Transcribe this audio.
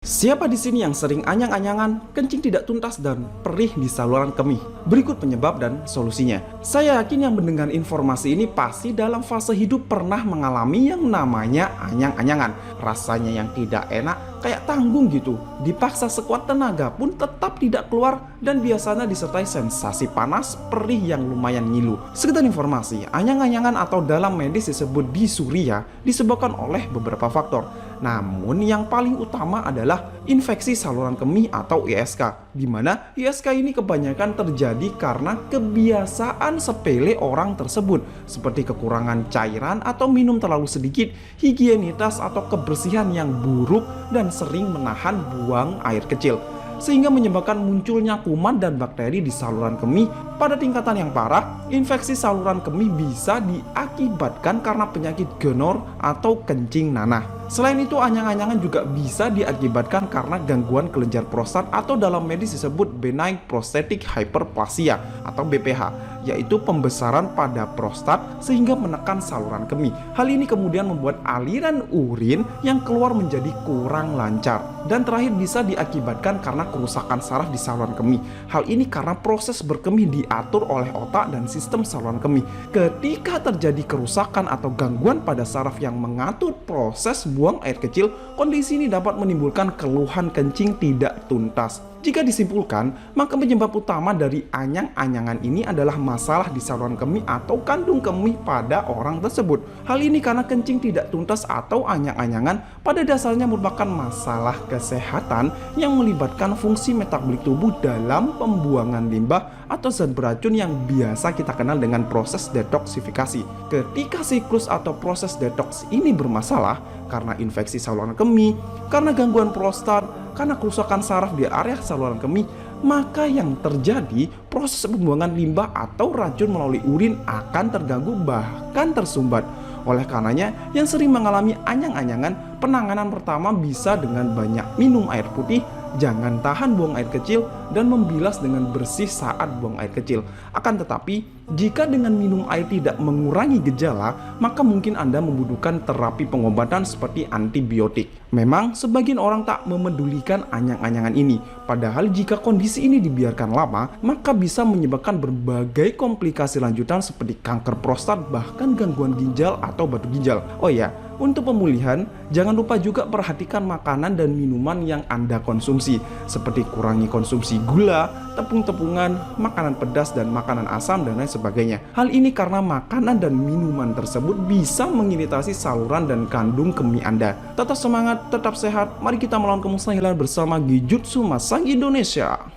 Siapa di sini yang sering anyang-anyangan, kencing tidak tuntas dan perih di saluran kemih? Berikut penyebab dan solusinya. Saya yakin yang mendengar informasi ini pasti dalam fase hidup pernah mengalami yang namanya anyang-anyangan. Rasanya yang tidak enak, kayak tanggung gitu. Dipaksa sekuat tenaga pun tetap tidak keluar dan biasanya disertai sensasi panas, perih yang lumayan ngilu. Sekedar informasi, anyang-anyangan atau dalam medis disebut disuria disebabkan oleh beberapa faktor. Namun yang paling utama adalah infeksi saluran kemih atau ISK, di mana ISK ini kebanyakan terjadi karena kebiasaan sepele orang tersebut, seperti kekurangan cairan atau minum terlalu sedikit, higienitas atau kebersihan yang buruk, dan sering menahan buang air kecil, sehingga menyebabkan munculnya kuman dan bakteri di saluran kemih. Pada tingkatan yang parah, infeksi saluran kemih bisa diakibatkan karena penyakit gonor atau kencing nanah. Selain itu, anyang-anyangan juga bisa diakibatkan karena gangguan kelenjar prostat atau dalam medis disebut benign prostatic hyperplasia atau BPH, yaitu pembesaran pada prostat sehingga menekan saluran kemih. Hal ini kemudian membuat aliran urin yang keluar menjadi kurang lancar. Dan terakhir bisa diakibatkan karena kerusakan saraf di saluran kemih. Hal ini karena proses berkemih diatur oleh otak dan sistem saluran kemih. Ketika terjadi kerusakan atau gangguan pada saraf yang mengatur proses buang air kecil, kondisi ini dapat menimbulkan keluhan kencing tidak tuntas. Jika disimpulkan, maka penyebab utama dari anyang-anyangan ini adalah masalah di saluran kemih atau kandung kemih pada orang tersebut. Hal ini karena kencing tidak tuntas atau anyang-anyangan pada dasarnya merupakan masalah kesehatan yang melibatkan fungsi metabolik tubuh dalam pembuangan limbah atau zat beracun yang biasa kita kenal dengan proses detoksifikasi. Ketika siklus atau proses detoks ini bermasalah karena infeksi saluran kemih, karena gangguan prostat, karena kerusakan saraf di area saluran kemih, maka yang terjadi proses pembuangan limbah atau racun melalui urin akan terganggu bahkan tersumbat. Oleh karenanya, yang sering mengalami anyang-anyangan, penanganan pertama bisa dengan banyak minum air putih, jangan tahan buang air kecil, dan membilas dengan bersih saat buang air kecil. Akan tetapi, jika dengan minum air tidak mengurangi gejala, maka mungkin Anda membutuhkan terapi pengobatan seperti antibiotik. Memang, sebagian orang tak memedulikan anyang-anyangan ini. Padahal jika kondisi ini dibiarkan lama, maka bisa menyebabkan berbagai komplikasi lanjutan seperti kanker prostat, bahkan gangguan ginjal atau batu ginjal. Oh ya, untuk pemulihan, jangan lupa juga perhatikan makanan dan minuman yang Anda konsumsi, seperti kurangi konsumsi gula, tepung-tepungan, makanan pedas dan makanan asam dan lain sebagainya. Hal ini karena makanan dan minuman tersebut bisa mengiritasi saluran dan kandung kemih Anda. Tetap semangat, tetap sehat, mari kita melawan kemustahilan bersama Genjutsu Masang Indonesia.